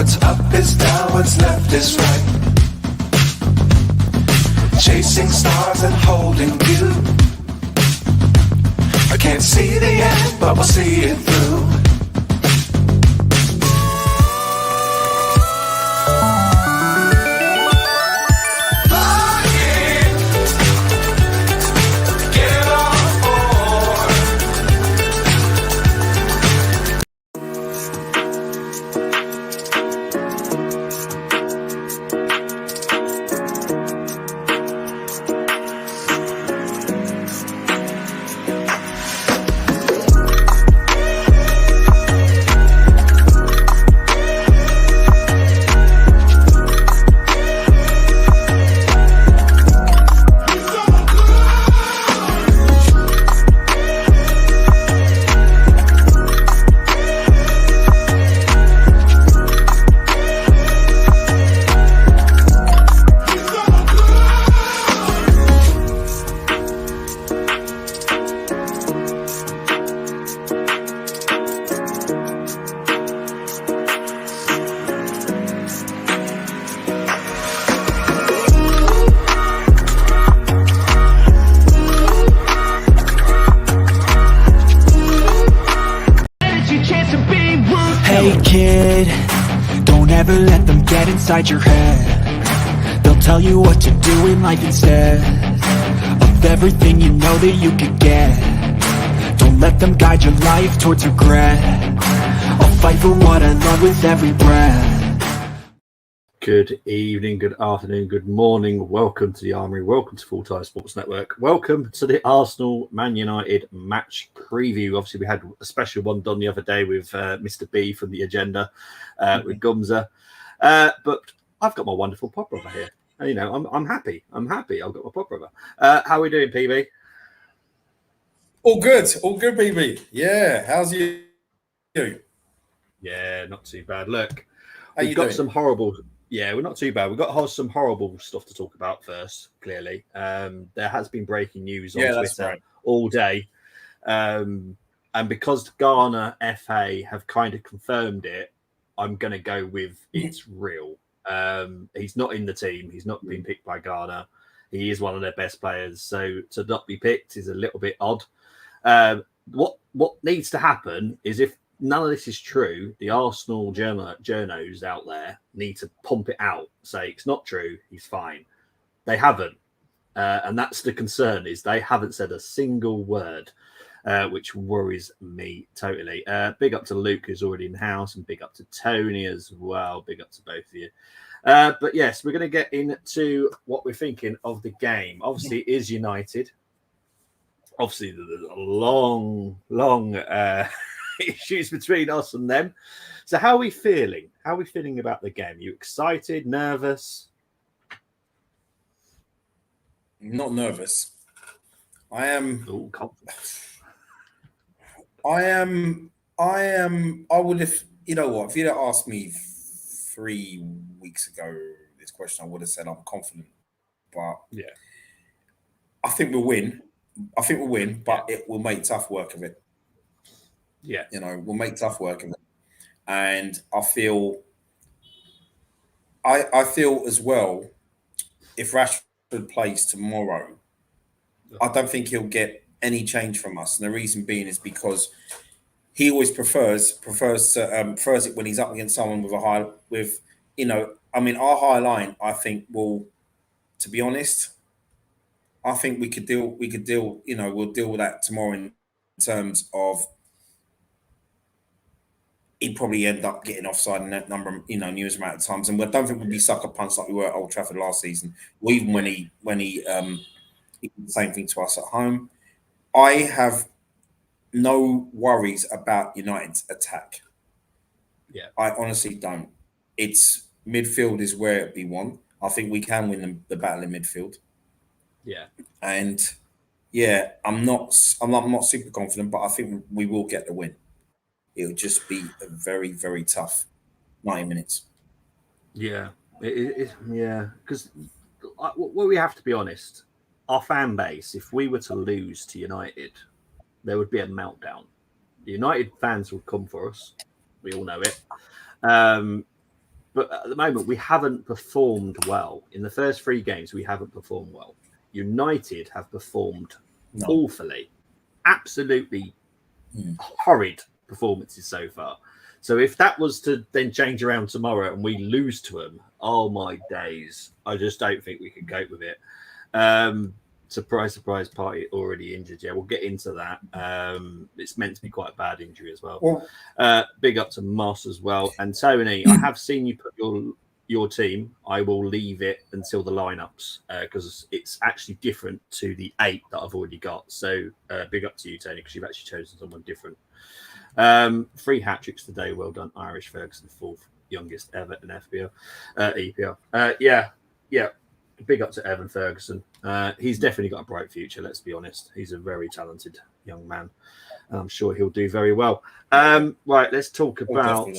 What's up is down, what's left is right. Chasing stars and holding you. I can't see the end, but we'll see it through. Hey kid, don't ever let them get inside your head. They'll tell you what to do in life instead of everything you know that you could get. Don't let them guide your life towards regret. I'll fight for what I love with every breath. Good evening, good afternoon, good morning. Welcome to the Armoury. Welcome to Full Time Sports Network. Welcome to the Arsenal Man United match preview. Obviously, we had a special one done the other day with Mr. B from the agenda with Gumza. But I've got my wonderful pop brother here. And, you know, I'm happy. I've got my pop brother. How are we doing, PB? All good, PB. Yeah, how's you? Yeah, not too bad. Look, How we've you got doing? some horrible. Yeah, we're not too bad. We've got some horrible stuff to talk about first, clearly. There has been breaking news on Twitter all day. And because Ghana FA have kind of confirmed it, I'm going to go with it's real. He's not in the team. He's not been picked by Ghana. He is one of their best players. So to not be picked is a little bit odd. What needs to happen is if none of this is true, the Arsenal journos out there need to pump it out, say it's not true, he's fine. They haven't. And that's the concern, is they haven't said a single word, which worries me totally. Big up to Luke, who's already in the house, and big up to Tony as well. Big up to both of you. But yes, we're going to get into what we're thinking of the game. Obviously, it is United. Obviously, there's a long issues between us and them. So how are we feeling? How are we feeling about the game? Are you excited, nervous? Not nervous. I am. Ooh, confident. I would have. You know what? If you'd have asked me 3 weeks ago this question, I would have said I'm confident. But yeah, I think we'll win. But it will make tough work of it. Yeah, you know, we'll make tough work of it. And I feel as well, if Rashford plays tomorrow, I don't think he'll get any change from us. And the reason being is because he always prefers it when he's up against someone our high line. I think will, to be honest, I think we could deal. We'll deal with that tomorrow in terms of. He'd probably end up getting offside in that number, numerous amount of times, and I don't think we'd be sucker punched like we were at Old Trafford last season, or even when he did the same thing to us at home. I have no worries about United's attack. Yeah, I honestly don't. It's midfield is where we want. I think we can win the battle in midfield. Yeah, and yeah, I'm not super confident, but I think we will get the win. It'll just be a very, very tough 90 minutes. Yeah, yeah. Because we have to be honest, our fan base, if we were to lose to United, there would be a meltdown. The United fans would come for us. We all know it. but at the moment we haven't performed well. In the first 3 games, we haven't performed well. United have performed awfully, absolutely horrid performances so far. So if that was to then change around tomorrow and we lose to them, oh my days, I just don't think we can cope with it. Surprise, surprise, Party already injured. Yeah, we'll get into that. It's meant to be quite a bad injury as well. Big up to Moss as well. And Tony, I have seen you put your team. I will leave it until the lineups because it's actually different to the 8 that I've already got. So big up to you, Tony, because you've actually chosen someone different. 3 hat-tricks today. Well done, Irish Ferguson, 4th youngest ever in EPL. Yeah. Big up to Evan Ferguson. He's definitely got a bright future, let's be honest. He's a very talented young man. And I'm sure he'll do very well. Right, let's talk about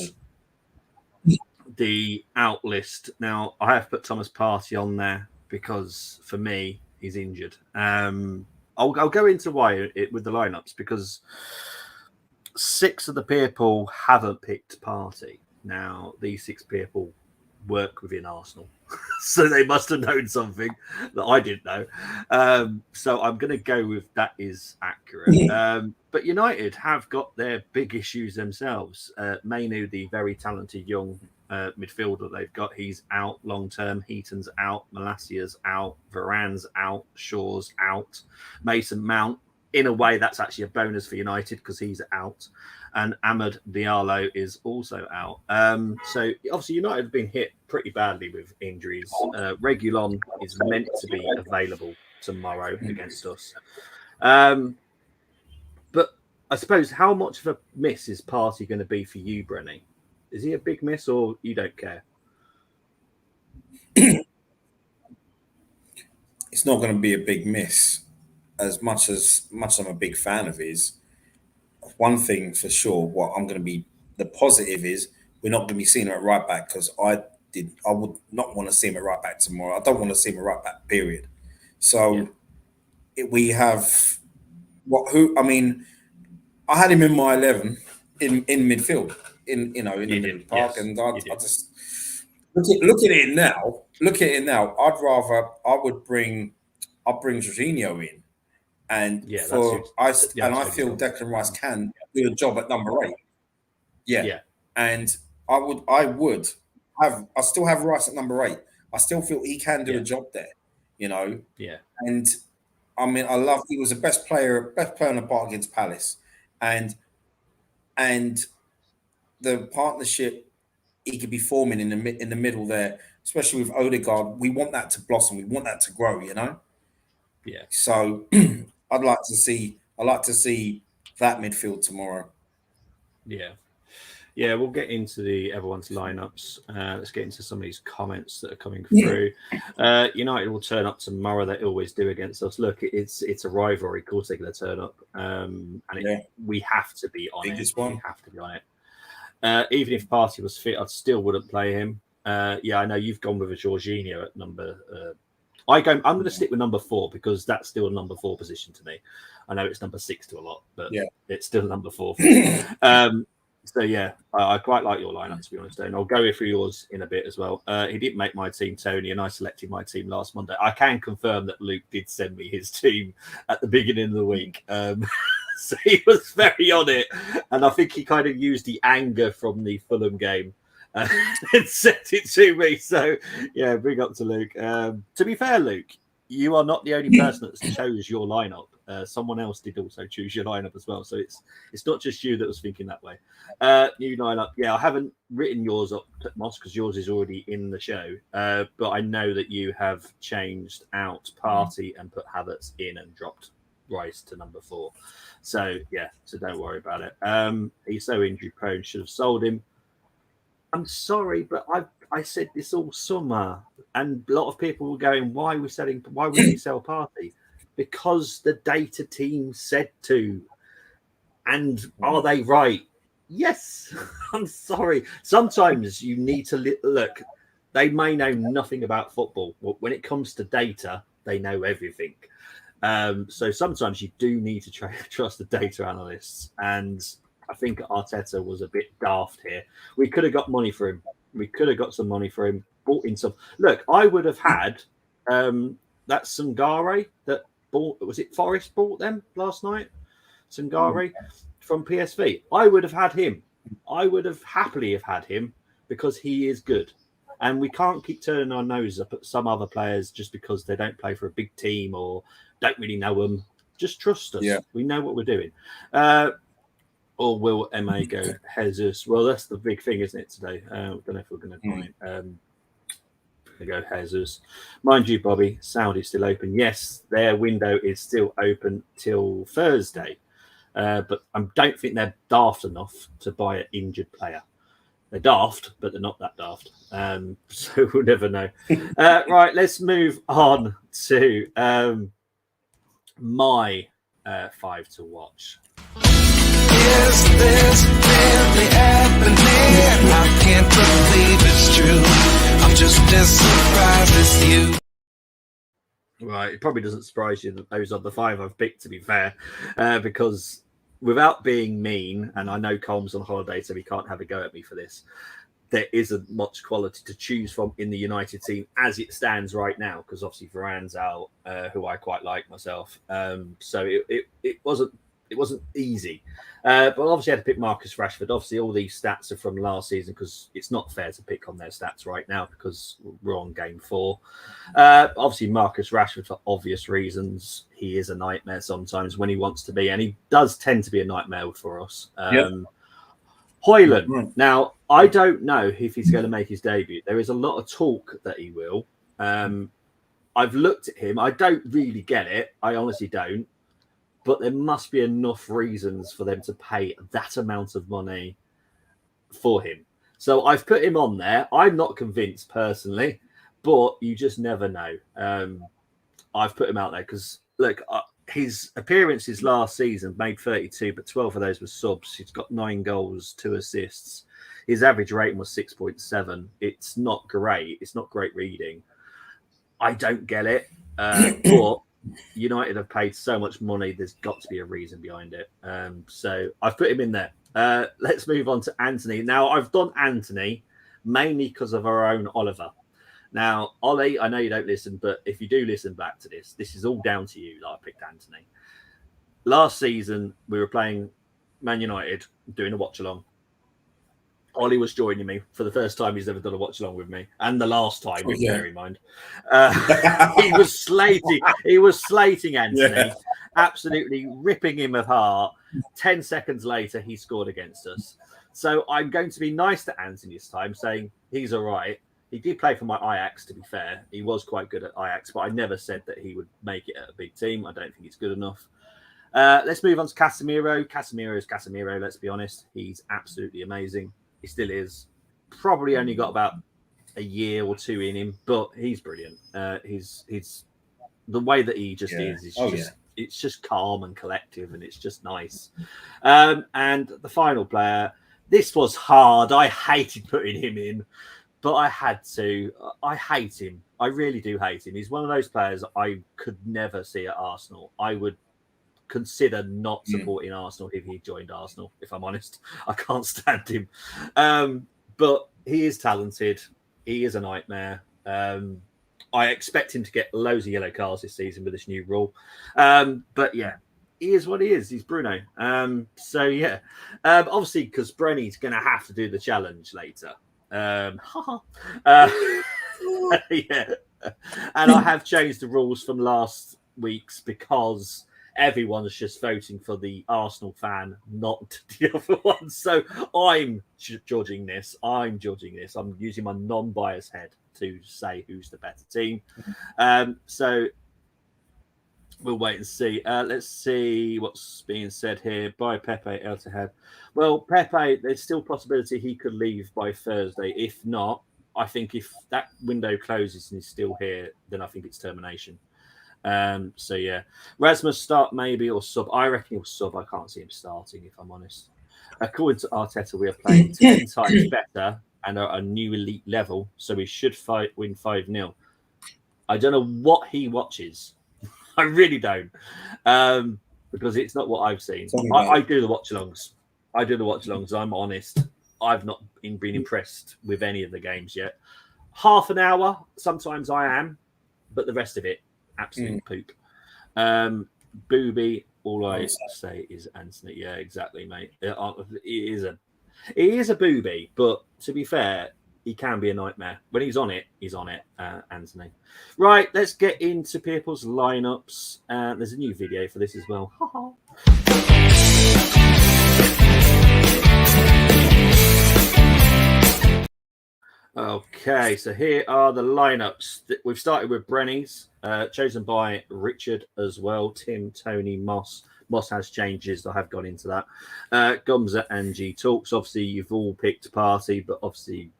the out list. Now, I have put Thomas Partey on there because, for me, he's injured. I'll go into why with the lineups, because 6 of the people haven't picked Partey. Now, these 6 people work within Arsenal, so they must have known something that I didn't know. So I'm going to go with that is accurate. But United have got their big issues themselves. Mainu, the very talented young midfielder they've got, he's out long term. Heaton's out. Malacia's out. Varane's out. Shaw's out. Mason Mount, in a way, that's actually a bonus for United because he's out. And Amad Diallo is also out. So obviously United have been hit pretty badly with injuries. Reguilon is meant to be available tomorrow against us. But I suppose, how much of a miss is Partey going to be for you, Brenny? Is he a big miss, or you don't care? It's not going to be a big miss. As much as I'm a big fan of his, one thing for sure, what I'm going to be the positive is we're not going to be seeing him at right back, because I would not want to see him at right back tomorrow. I don't want to see him at right back, period. So we have I had him in my 11 in midfield in the middle park, and I just look at it now. I would bring Jorginho in. And I feel Declan Rice can do a job at number 8. And I still have Rice at number 8. I still feel he can do a job there, And he was the best player in the park against Palace, and the partnership he could be forming in the middle there, especially with Odegaard. We want that to blossom. We want that to grow, So I'd like to see that midfield tomorrow. Yeah, we'll get into everyone's lineups. Let's get into some of these comments that are coming through. United will turn up tomorrow. They always do against us. Look, it's a rivalry. Of course, they're going to turn up, we have to be on it. We have to be on it. Even if Partey was fit, I still wouldn't play him. I know you've gone with a Jorginho at number. I'm going to stick with number 4 because that's still a number 4 position to me. I know it's number 6 to a lot, but it's still number 4 for me. So I quite like your lineup, to be honest, and I'll go through yours in a bit as well. He didn't make my team, Tony, and I selected my team last Monday. I can confirm that Luke did send me his team at the beginning of the week. So he was very on it, and I think he kind of used the anger from the Fulham game and sent it to me. So big up to Luke. To be fair, Luke, you are not the only person that chose your lineup. Someone else did also choose your lineup as well. So it's not just you that was thinking that way. New lineup. I haven't written yours up, Moss, because yours is already in the show. But I know that you have changed out Partey and put Havertz in and dropped Rice to number 4. So don't worry about it. He's so injury prone, should have sold him. I'm sorry, but I said this all summer, and a lot of people were going, why would we sell Partey? Because the data team said to. And are they right? Yes. I'm sorry. Sometimes you need to look. They may know nothing about football. But when it comes to data, they know everything. So sometimes you do need to trust the data analysts. And I think Arteta was a bit daft here. We could have got money for him. We could have got some money for him, bought in some. Look, I would have had that Sangare that bought. Was it Forest bought them last night? Sangare from PSV. I would have had him. I would have happily have had him because he is good. And we can't keep turning our nose up at some other players just because they don't play for a big team or don't really know them. Just trust us. Yeah. We know what we're doing. Or will MA go Jesus? Well, that's the big thing, isn't it, today? I don't know if we're going to go Jesus. Mind you, Bobby, Saudi is still open. Yes, their window is still open till Thursday. But I don't think they're daft enough to buy an injured player. They're daft, but they're not that daft. So we'll never know. Right, let's move on to my 5 to watch. Is this really happening? I can't believe it's true. I'm just as surprised as you. Right, it probably doesn't surprise you that those are the 5 I've picked, to be fair, because without being mean, and I know Colm's on holiday, so he can't have a go at me for this, there isn't much quality to choose from in the United team as it stands right now, because obviously Varane's out, who I quite like myself. So it wasn't easy. But obviously I had to pick Marcus Rashford. Obviously all these stats are from last season because it's not fair to pick on their stats right now because we're on game 4. Obviously Marcus Rashford, for obvious reasons, he is a nightmare sometimes when he wants to be, and he does tend to be a nightmare for us. Højlund. Right. Now, I don't know if he's going to make his debut. There is a lot of talk that he will. I've looked at him. I don't really get it. I honestly don't. But there must be enough reasons for them to pay that amount of money for him. So I've put him on there. I'm not convinced personally, but you just never know. I've put him out there because, look, his appearances last season made 32, but 12 of those were subs. He's got 9 goals, 2 assists. His average rating was 6.7. It's not great. It's not great reading. I don't get it, but United have paid so much money. There's got to be a reason behind it. So I've put him in there. Let's move on to Anthony. Now, I've done Anthony mainly because of our own Oliver. Now, Ollie, I know you don't listen, but if you do listen back to this, this is all down to you that I picked Anthony. Last season, we were playing Man United, doing a watch-along. Ollie was joining me for the first time he's ever done a watch-along with me, and the last time, bear in mind. He was slating Anthony, absolutely ripping him apart. 10 seconds later, he scored against us. So I'm going to be nice to Anthony this time, saying he's all right. He did play for my Ajax, to be fair. He was quite good at Ajax, but I never said that he would make it at a big team. I don't think he's good enough. Let's move on to Casemiro. Casemiro is Casemiro, let's be honest. He's absolutely amazing. He still is. Probably only got about a year or 2 in him, but he's brilliant. He's the way that he just is it's just calm and collective, and it's just nice. And the final player, this was hard. I hated putting him in, but I had to. I hate him. I really do hate him. He's one of those players I could never see at Arsenal. I would consider not supporting Arsenal if he joined Arsenal, if I'm honest. I can't stand him. But he is talented. He is a nightmare. I expect him to get loads of yellow cards this season with this new rule. But yeah, he is what he is. He's Bruno. So yeah, obviously because Brenny's going to have to do the challenge later. Yeah. And I have changed the rules from last week's because everyone's just voting for the Arsenal fan, not the other one. So I'm judging this. I'm using my non-biased head to say who's the better team. So we'll wait and see. Let's see what's being said here. By Pepe El Tehad. Well, Pepe, there's still possibility he could leave by Thursday. If not, I think if that window closes and he's still here, then I think it's termination. So yeah, Rasmus start maybe or sub. I reckon he'll sub. I can't see him starting if I'm honest. According to Arteta, we are playing 10 times better and are at a new elite level, so we should win 5-0. I don't know what he watches. I really don't, because it's not what I've seen. I do the watch-alongs. I'm honest. I've not been impressed with any of the games yet. Half an hour, sometimes I am, but the rest of it, absolute poop. Booby, all I say is Anthony. Yeah, exactly, mate. He is a booby, but to be fair, he can be a nightmare. When he's on it, Anthony. Right, let's get into people's lineups. There's a new video for this as well. Okay, so here are the lineups. We've started with Brenny's, chosen by Richard as well. Tim, Tony, Moss. Moss has changes. I have gone into that. Gumza and G Talks. Obviously, you've all picked Party, but obviously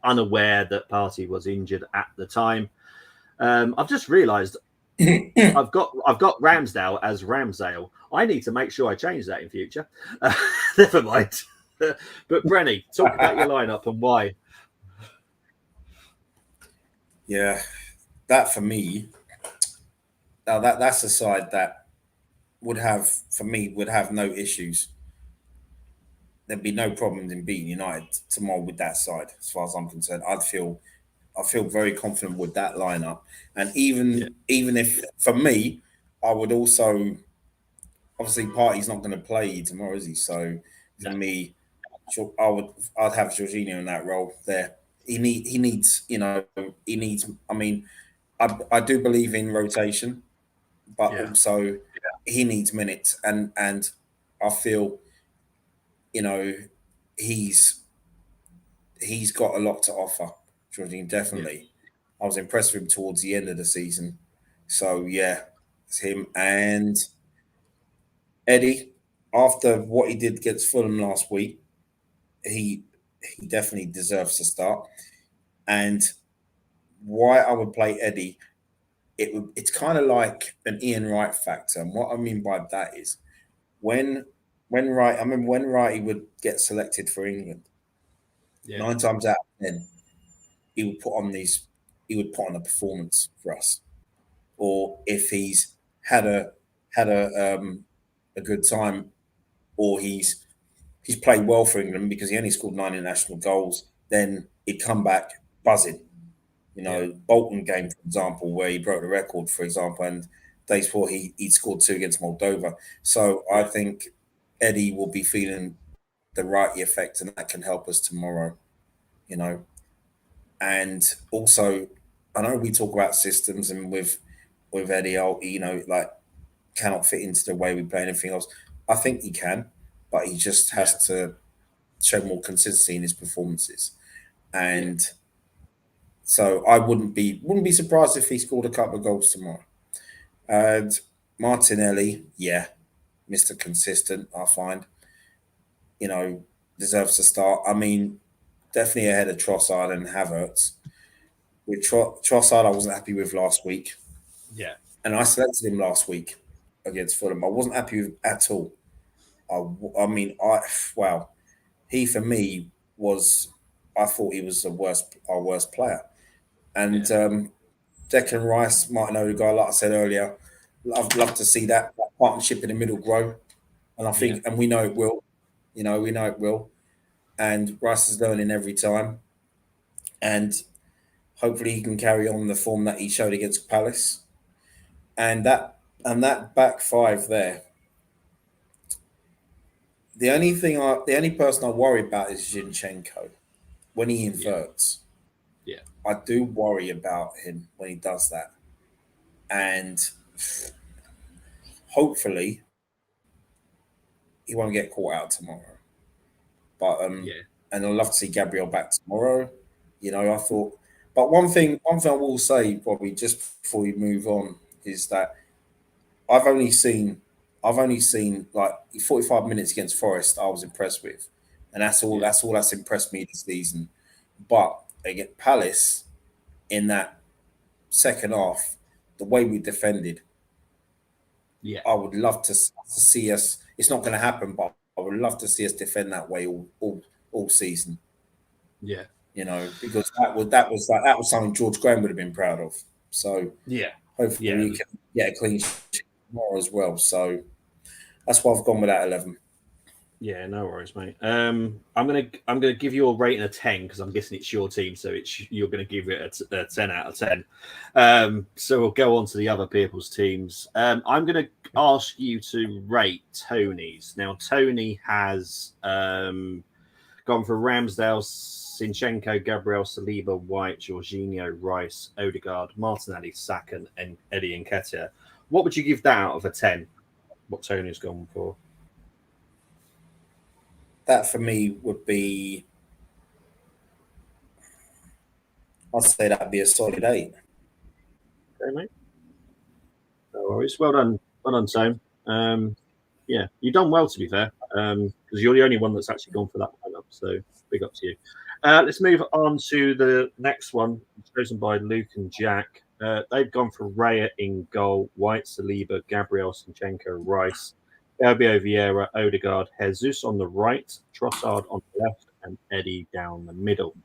unaware that Party was injured at the time. I've just realised I've got Ramsdale as Ramsdale. I need to make sure I change that in future. Never mind. But Brenny, talk about your lineup and why. Yeah, that for me, now that's a side that would have no issues. There'd be no problems in beating United tomorrow with that side, as far as I'm concerned. I feel very confident with that lineup. And even if for me, I would also obviously Party's not going to play tomorrow, is he? So for me, I'd have Jorginho in that role there. He needs. I mean, I do believe in rotation, but also he needs minutes, and I feel, he's got a lot to offer. Jorginho, definitely. I was impressed with him towards the end of the season. So yeah, it's him and Eddie. After what he did against Fulham last week, he definitely deserves to start. And why I would play Eddie, it's kind of like an Ian Wright factor. And what I mean by that is when Wright, I remember when Wright would get selected for England, 9 times out of 10, he would put on a performance for us. Or if he's had a good time, or he's played well for England because he only scored 9 international goals, then he'd come back buzzing. Bolton game, for example, where he broke the record, for example, and days before he'd scored 2 against Moldova. So I think Eddie will be feeling the Righty effect, and that can help us tomorrow, And also, I know we talk about systems, and with Eddie, cannot fit into the way we play anything else. I think he can, but he just has to show more consistency in his performances. And so I wouldn't be surprised if he scored a couple of goals tomorrow. And Martinelli, Mr. Consistent, I find, deserves to start. I mean, definitely ahead of Trossard and Havertz. With Trossard, I wasn't happy with last week. Yeah. And I selected him last week against Fulham. I wasn't happy with at all. He for me was, I thought he was our worst player. And Declan Rice, Martin Odegaard, like I said earlier, I'd love to see that partnership in the middle grow. And I think, and we know it will. We know it will. And Rice is learning every time. And hopefully he can carry on the form that he showed against Palace. And that back five there. The only person I worry about is Zinchenko when he inverts. Yeah. I do worry about him when he does that. And hopefully he won't get caught out tomorrow. But and I'd love to see Gabriel back tomorrow. I thought, but one thing I will say, probably just before we move on, is that I've only seen like 45 minutes against Forest I was impressed with. And that's all that's impressed me this season. But against Palace, in that second half, the way we defended, I would love to see us. It's not going to happen, but I would love to see us defend that way all season. Yeah, because that was something George Graham would have been proud of. So hopefully we can get a clean sheet tomorrow as well. So that's why I've gone with that 11. Yeah, no worries, mate. I'm gonna give you a rating of 10 because I'm guessing it's your team, so you're gonna give it a 10 out of 10. So we'll go on to the other people's teams. I'm gonna ask you to rate Tony's. Now, Tony has gone for Ramsdale, Zinchenko, Gabriel, Saliba, White, Jorginho, Rice, Odegaard, Martinelli, Saka, and Eddie Nketiah. What would you give that out of a 10? What Tony's gone for? That for me would be, I'd say that'd be a solid 8. Okay, mate. No worries. Well done, Tone. Yeah, you've done well to be fair, because you're the only one that's actually gone for that lineup. So big up to you. Let's move on to the next one, chosen by Luke and Jack. They've gone for Raya in goal, White, Saliba, Gabriel, Zinchenko, Rice, Fabio Vieira, Odegaard, Jesus on the right, Trossard on the left, and Eddie down the middle.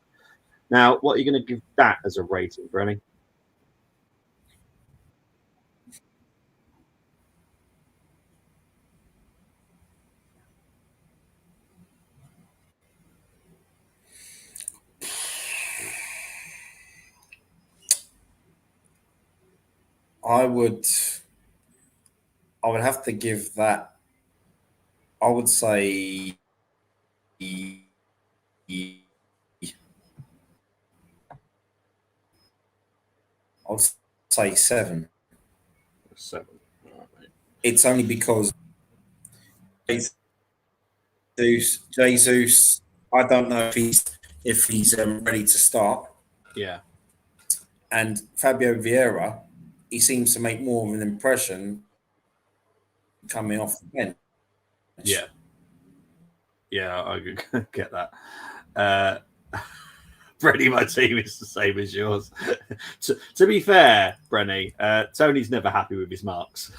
Now, what are you going to give that as a rating, Brenny? I would have to give that. I would say I'll say 7. 7. All right, mate. It's only because Jesus, I don't know if he's ready to start. Yeah. And Fabio Vieira, he seems to make more of an impression coming off the bench. Yeah. Yeah, I could get that. Brenny, my team is the same as yours. to be fair, Brenny, Tony's never happy with his marks.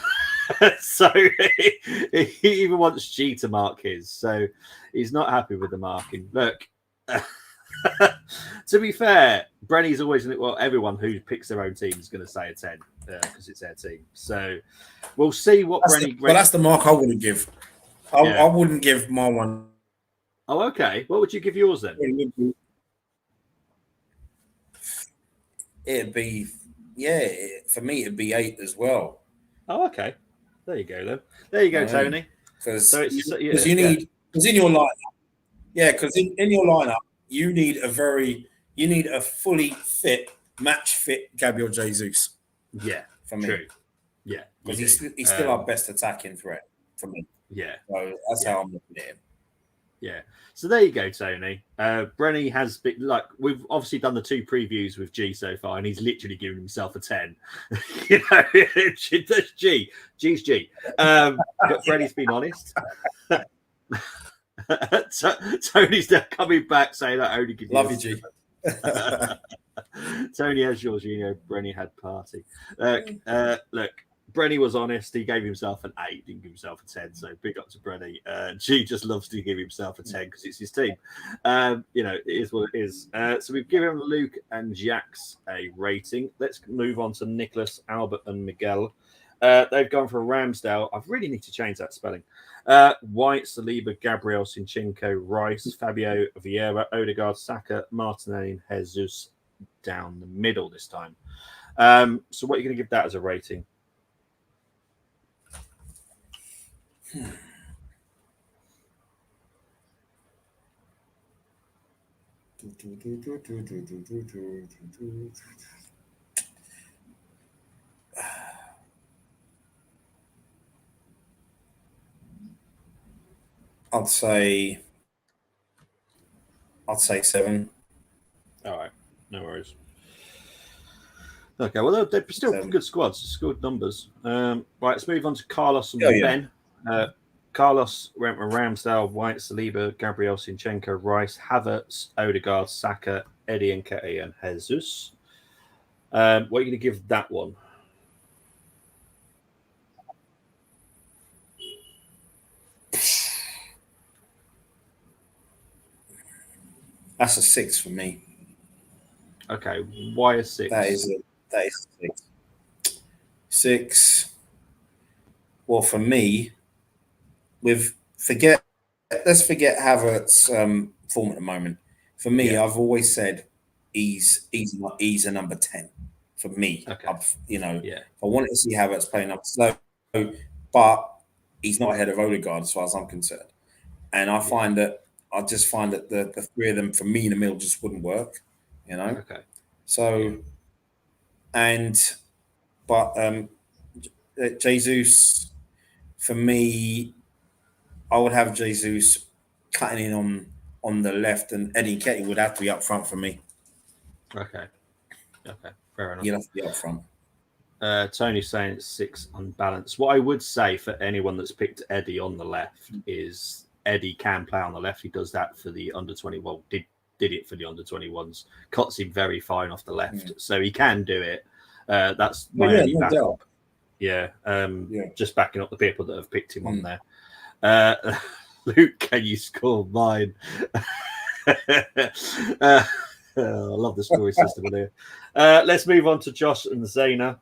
So he even wants G to mark his. So he's not happy with the marking. Look, to be fair, Brenny's always, well, everyone who picks their own team is going to say a 10 because it's their team. So we'll see what Brenny... Well, that's the mark I wouldn't give. I wouldn't give my one. Oh, okay. What would you give yours then? It'd be, yeah, for me, it'd be 8 as well. Oh, okay. There you go, then. There you go, Tony. Because you need, because in your lineup, because in your lineup, you need a fully fit, match fit Gabriel Jesus. Yeah, for me. True. Yeah, because he's still our best attacking threat for me. Yeah, so that's how I'm looking at him. Yeah. So there you go, Tony. Brenny has been we've obviously done the 2 previews with G so far, and he's literally given himself a 10. You know, that's G. G's G. But Brenny's been honest. Tony's now coming back saying that only gives love you, G. Tony has Jorginho, Brenny had Party. Look. Brenny was honest. He gave himself an 8, didn't give himself a 10. So big up to Brenny. G just loves to give himself a 10 because it's his team. You know, it is what it is. So we've given Luke and Jax a rating. Let's move on to Nicholas, Albert, and Miguel. They've gone for Ramsdale. I really need to change that spelling. White, Saliba, Gabriel, Zinchenko, Rice, Fabio Vieira, Odegaard, Saka, Martinelli, and Jesus down the middle this time. So what are you going to give that as a rating? I'd say 7. All right, no worries. Okay, well, they're still 7. Good squads, good numbers. Right, let's move on to Carlos and Ben. Carlos went with Ramsdale, White, Saliba, Gabriel, Zinchenko, Rice, Havertz, Odegaard, Saka, Eddie Nketiah, and Jesus. What are you going to give that one? That's a 6 for me. Okay, why a 6? That is 6. 6. Well, for me, forget let's forget Havertz's form at the moment. For me, I've always said he's a number 10 for me. Okay. I wanted to see Havertz playing up slow, but he's not ahead of Odegaard as far as I'm concerned. And I just find that the three of them for me in the middle just wouldn't work. Okay. So, but Jesus, for me, I would have Jesus cutting in on the left, and Eddie Nketiah would have to be up front for me. Okay, fair enough. He'd have to be up front. Tony's saying it's 6 unbalanced. What I would say for anyone that's picked Eddie on the left is Eddie can play on the left. He does that for the under 21. Did it for the under 21s. Cuts him very fine off the left, so he can do it. That's my only backup. Just backing up the people that have picked him on there. Luke, can you score mine? I love the scoring system in here. Let's move on to Josh and Zayna.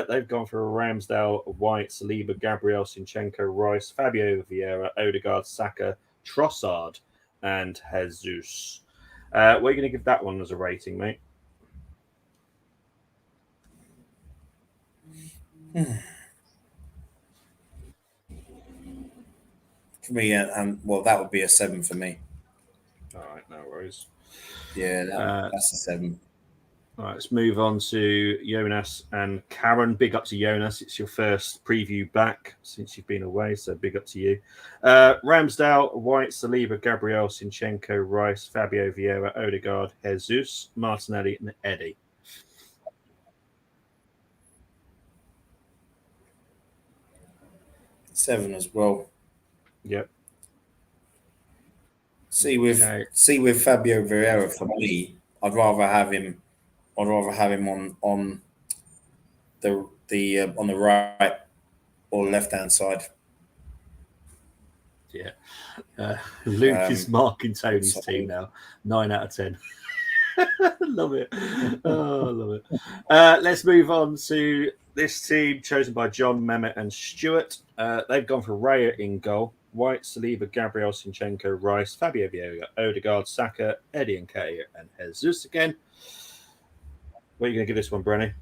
They've gone for Ramsdale, White, Saliba, Gabriel, Zinchenko, Rice, Fabio Vieira, Odegaard, Saka, Trossard, and Jesus. What are you going to give that one as a rating, mate? For me, that would be a 7 for me. All right, no worries. Yeah, that's a 7. All right, let's move on to Jonas and Karen. Big up to Jonas. It's your first preview back since you've been away, so big up to you. Ramsdale, White, Saliba, Gabriel, Zinchenko, Rice, Fabio Vieira, Odegaard, Jesus, Martinelli, and Eddie. Seven as well. Yep. See with Fabio Vieira, for me, I'd rather have him on the right or left hand side. Yeah. Luke is marking Tony's team now. 9 out of 10. Love it. Oh, love it. Let's move on to this team chosen by John, Mehmet, and Stuart. They've gone for Raya in goal. White, Saliba, Gabriel, Zinchenko, Rice, Fabio Vieira, Odegaard, Saka, Eddie Nketiah, and Jesus again. What are you going to give this one, Brenny?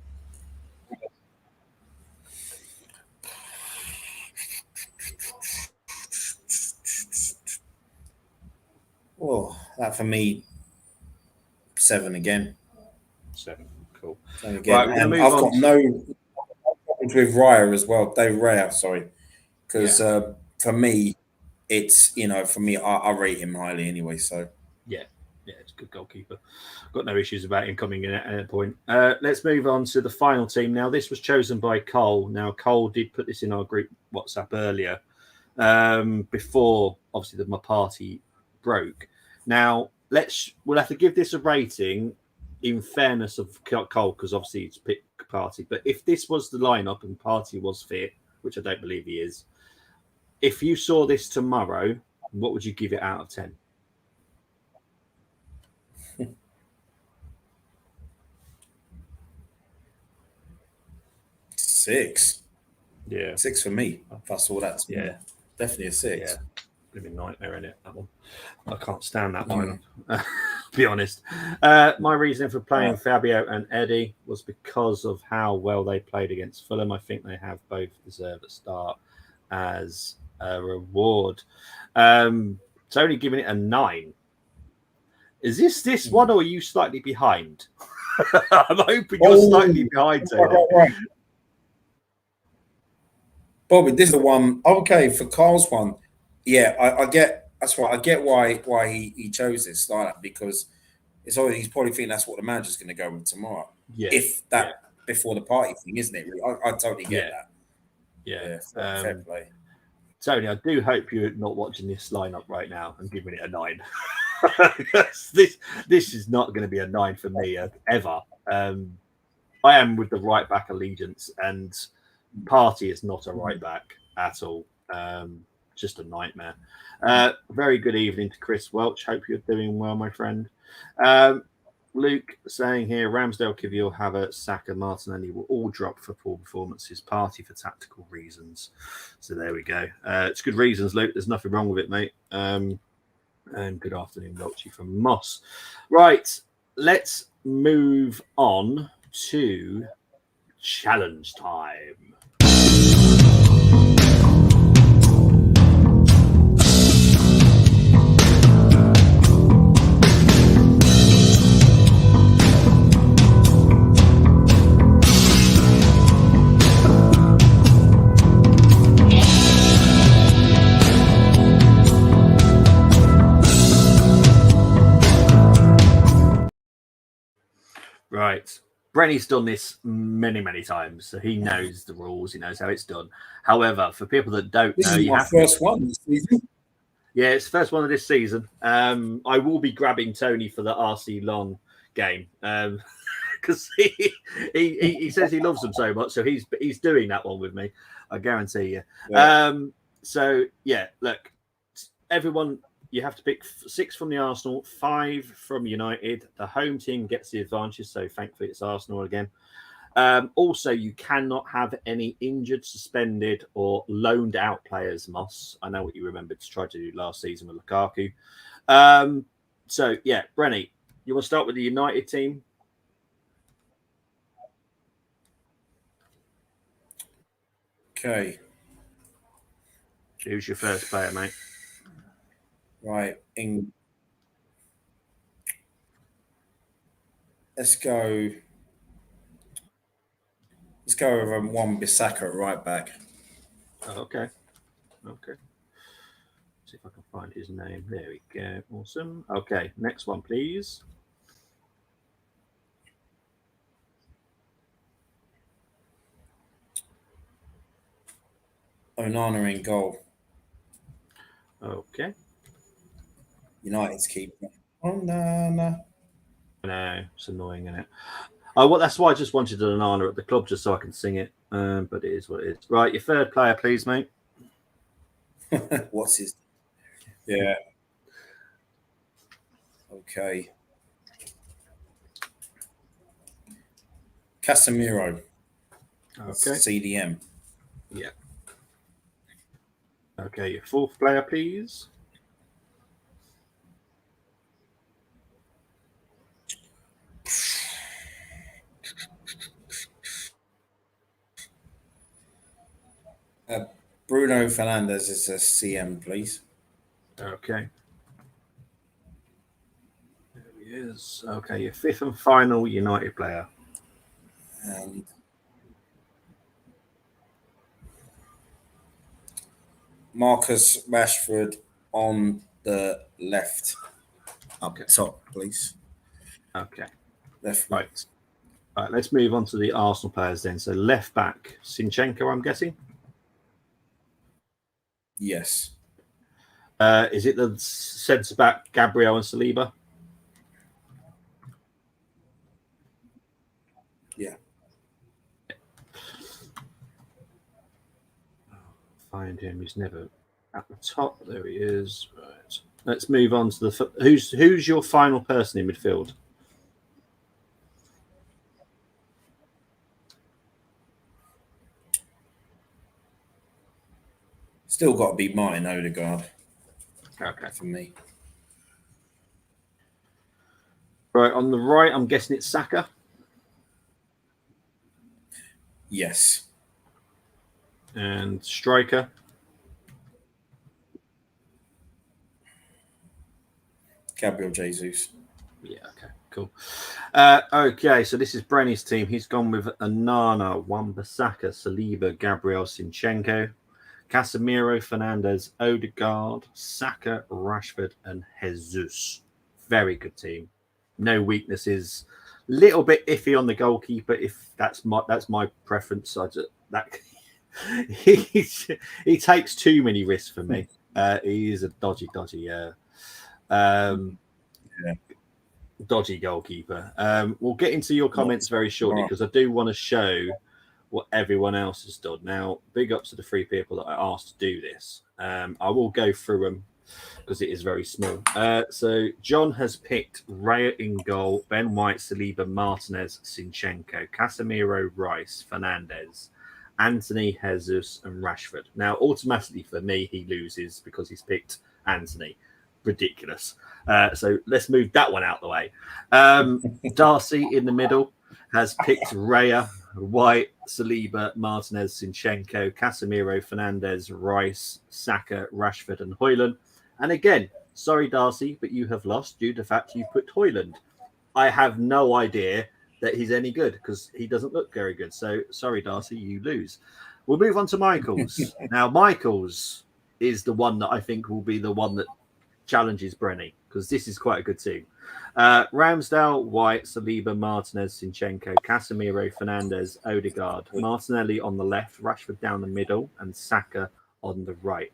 Oh, that for me, 7 again. 7, cool. 7 again. Right, and I've got no problems with Raya as well, Dave Raya, sorry. Because for me, it's, for me, I rate him highly anyway, so. Yeah, it's a good goalkeeper. Got no issues about him coming in at any point. Let's move on to the final team. Now, this was chosen by Cole. Now, Cole did put this in our group WhatsApp earlier, before, obviously, my party broke. Now, we'll have to give this a rating in fairness of Cole, because obviously it's picked party. But if this was the lineup and party was fit, which I don't believe he is, if you saw this tomorrow, what would you give it out of 10? 6. Yeah. 6 for me. If I saw that tomorrow. Yeah. Definitely a 6. Yeah. It's been a nightmare, isn't it? That one. I can't stand that lineup. To be honest. My reasoning for playing Fabio and Eddie was because of how well they played against Fulham. I think they have both deserved a start as a reward. It's only giving it a 9. Is this one, or are you slightly behind? I'm hoping you're slightly behind, right. Bobby, this is the one. Okay, for Carl's one. Yeah, I get. That's right. I get why he chose this like that, because it's always, he's probably thinking that's what the manager's going to go with tomorrow. Yeah. If that before the party thing, isn't it? I totally get that. Yeah. Fair play. Tony, I do hope you're not watching this lineup right now and giving it a 9. This is not going to be a 9 for me ever. I am with the right back allegiance, and Party is not a right back at all. Just a nightmare. Very good evening to Chris Welch. Hope you're doing well, my friend. Luke saying here, Ramsdale, Kivior, Havertz, Saka, Martinelli will all drop for poor performances. Party for tactical reasons. So there we go. It's good reasons, Luke. There's nothing wrong with it, mate. And good afternoon, Dolce from Moss. Right, let's move on to challenge time. Right. Brenny's done this many, many times, so he knows the rules. He knows how it's done. However, for people that don't know, you have first one this season. Yeah, it's the first one of this season. I will be grabbing Tony for the RC Lon game because he says he loves them so much, so he's doing that one with me. I guarantee you. Yeah. So yeah, look, everyone. You have to pick 6 from the Arsenal, 5 from United. The home team gets the advantage, so thankfully it's Arsenal again. Also, you cannot have any injured, suspended, or loaned out players, Moss. I know what you remembered to try to do last season with Lukaku. So, yeah, Brenny, you want to start with the United team? Okay. Who's your first player, mate? Right. Let's go with Wan-Bissaka at right back. Okay. See if I can find his name. There we go. Awesome. Okay, next one, please. Onana in goal. Okay. United's keeper. Onana. No, it's annoying, isn't it? Oh, well, that's why I just wanted an Onana at the club just so I can sing it. But it is what it is. Right, your third player, please, mate. What's his? Yeah. Okay. Casemiro. Okay. CDM. Yeah. Okay, your fourth player, please. Bruno Fernandes is a CM, please. Okay. There he is. Okay, your fifth and final United player. And Marcus Rashford on the left. Okay. Top, please. Okay. Left. Right. All right, let's move on to the Arsenal players then. So left back, Zinchenko, I'm guessing? Yes. Is it the centre back, Gabriel and Saliba? Yeah. Find him. He's never at the top. There he is. Right. Let's move on to the who's your final person in midfield? Still got to be Martin Odegaard. Okay. For me. Right, on the right, I'm guessing it's Saka. Yes. And striker. Gabriel Jesus. Yeah, okay, cool. Okay, so this is Brenny's team. He's gone with Onana, Wan-Bissaka, Saliba, Gabriel, Zinchenko, Casemiro, Fernandes, Odegaard, Saka, Rashford, and Jesus. Very good team. No weaknesses. Little bit iffy on the goalkeeper. If that's my preference. He takes too many risks for me. He is a dodgy. Dodgy goalkeeper. We'll get into your comments very shortly because I do want to show what everyone else has done. Now, big ups to the 3 people that I asked to do this. I will go through them because it is very small. So John has picked Raya in goal, Ben White, Saliba, Martinez, Zinchenko, Casemiro, Rice, Fernandez, Anthony, Jesus, and Rashford. Now, automatically for me, he loses because he's picked Anthony. Ridiculous. So let's move that one out the way. Darcy in the middle has picked Raya, White, Saliba, Martinez, Zinchenko, Casemiro, Fernandez, Rice, Saka, Rashford, and Højlund. And again, sorry, Darcy, but you have lost due to the fact you put Højlund. I have no idea that he's any good because he doesn't look very good. So sorry, Darcy, you lose. We'll move on to Michael's. Now, Michael's is the one that I think will be the one that challenges Brenny because this is quite a good team. Ramsdale, White, Saliba, Martinez, Zinchenko, Casemiro, Fernandez, Odegaard, Martinelli on the left, Rashford down the middle, and Saka on the right.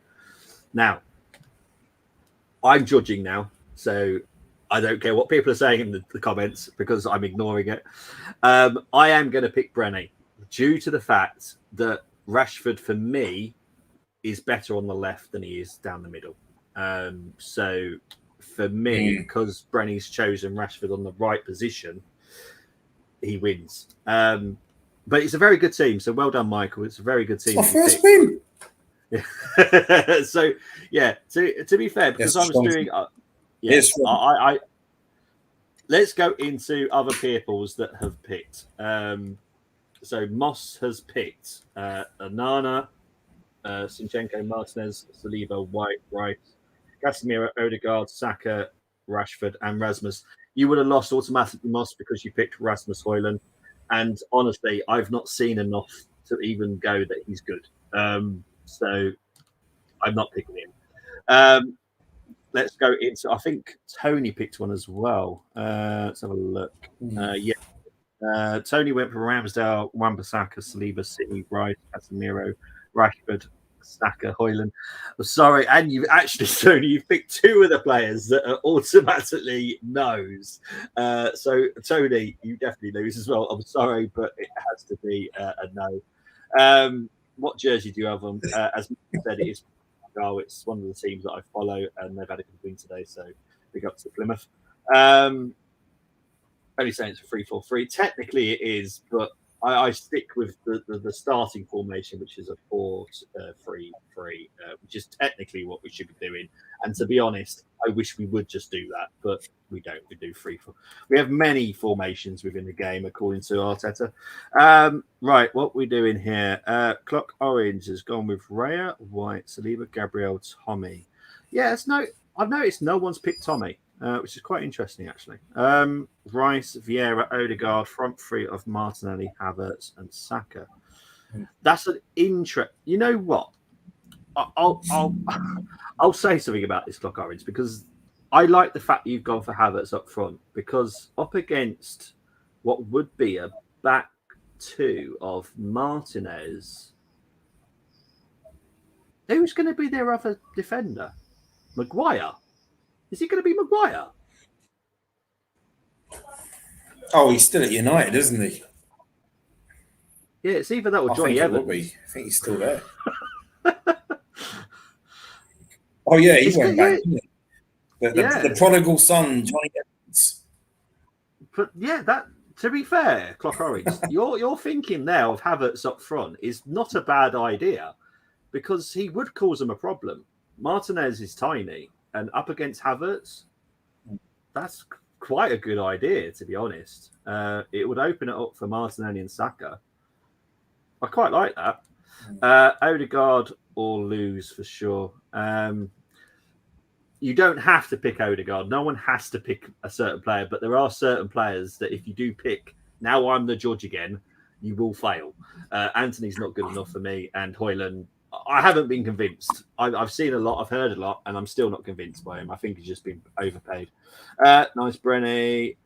Now, I'm judging now, so I don't care what people are saying in the comments because I'm ignoring it. I am going to pick Brenny due to the fact that Rashford, for me, is better on the left than he is down the middle. So for me, because Brenny's chosen Rashford on the right position, he wins. But it's a very good team. So well done, Michael. It's a very good team. It's my first win. So yeah, to be fair, because I was doing I let's go into other peoples that have picked. So Moss has picked Anana, Zinchenko, Martinez, Saliba, White, Rice, Casemiro, Odegaard, Saka, Rashford, and Rasmus. You would have lost automatically, Moss, because you picked Rasmus Højlund. And honestly, I've not seen enough to even go that he's good. So I'm not picking him. Let's go into, I think Tony picked one as well. Let's have a look. Tony went for Ramsdale, Wan-Bissaka, Saliba, City, Rice, Casemiro, Rashford, Saka, Højlund. Sorry, and you've actually, Tony, you've picked two of the players that are automatically no's. So, Tony, you definitely lose as well. I'm sorry, but it has to be a no. What jersey do you have on? As I said, it is. It's one of the teams that I follow, and they've had a good win today. So, big up to Plymouth. Only saying it's a 3-4-3. Technically, it is, but I stick with the starting formation, which is a 4-3-3, which is technically what we should be doing. And to be honest, I wish we would just do that, but we don't. We do 3-4. We have many formations within the game, according to Arteta. Right, what we're doing here. Clock Orange has gone with Raya, White, Saliba, Gabriel, Tommy. Yeah, I've noticed no one's picked Tommy. Which is quite interesting, actually. Rice, Vieira, Odegaard, front three of Martinelli, Havertz, and Saka. That's an interest. You know what? I'll say something about this, Clock Orange, because I like the fact you've gone for Havertz up front, because up against what would be a back two of Martinez, who's going to be their other defender? Maguire. Is he going to be Maguire? Oh, he's still at United, isn't he? Yeah, it's either that or Johnny Evans. I think he's still there. Oh, yeah, he went back. The prodigal son, Johnny Evans. But yeah, that, to be fair, Clock Orange, your thinking now of Havertz up front is not a bad idea, because he would cause them a problem. Martinez is tiny. And up against Havertz, that's quite a good idea, to be honest. It would open it up for Martinelli and Saka. I quite like that. Odegaard or lose for sure. You don't have to pick Odegaard. No one has to pick a certain player, but there are certain players that if you do pick, now I'm the judge again, you will fail. Anthony's not good enough for me, and Højlund, I haven't been convinced. I've seen a lot, I've heard a lot, and I'm still not convinced by him. I think he's just been overpaid. Nice, Brenny.